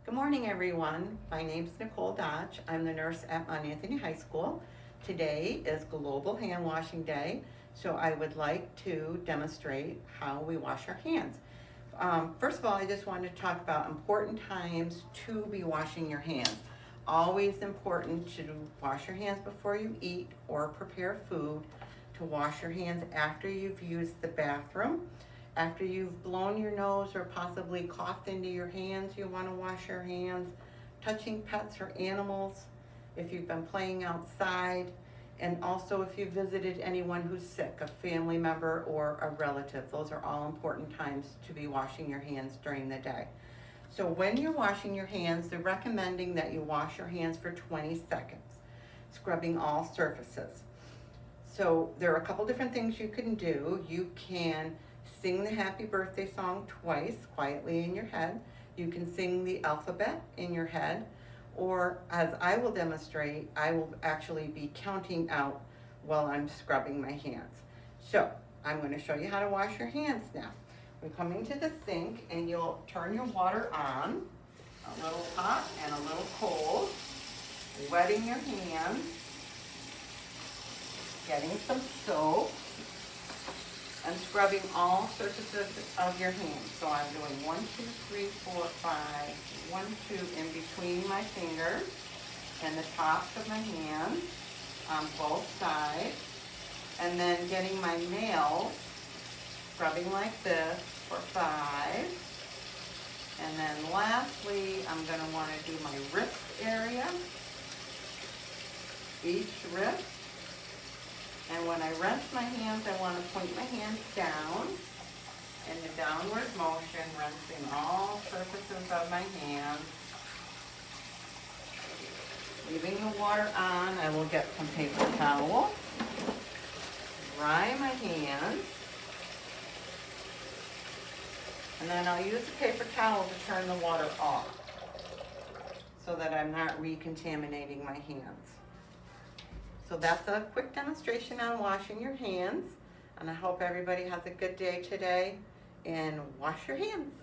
Good morning, everyone. My name's Nicole Dodge. I'm the nurse at Mount Anthony High School. Today is Global Hand Washing Day, so I would like to demonstrate how we wash our hands. First of all, I just wanted to talk about important times to be washing your hands. Always important to wash your hands before you eat or prepare food, to wash your hands after you've used the bathroom. After you've blown your nose or possibly coughed into your hands, you want to wash your hands. Touching pets or animals, if you've been playing outside, and also if you visited anyone who's sick, a family member or a relative. Those are all important times to be washing your hands during the day. So when you're washing your hands, they're recommending that you wash your hands for 20 seconds, scrubbing all surfaces. So there are a couple different things you can do. You can sing the happy birthday song twice quietly in your head. You can sing the alphabet in your head, or as I will demonstrate, I will actually be counting out while I'm scrubbing my hands. So I'm going to show you how to wash your hands now. We're coming to the sink and you'll turn your water on, a little hot and a little cold, wetting your hands, getting some soap, and scrubbing all surfaces of your hands. So I'm doing 1, 2, 3, 4, 5, 1, 2 in between my fingers and the tops of my hands on both sides. And then getting my nails, scrubbing like this for 5. And then lastly, I'm going to want to do my wrist area, each wrist. And when I rinse my hands, I want to point my hands down in the downward motion, rinsing all surfaces of my hands. Leaving the water on, I will get some paper towel, dry my hands, and then I'll use the paper towel to turn the water off so that I'm not recontaminating my hands. So that's a quick demonstration on washing your hands, and I hope everybody has a good day today, and wash your hands.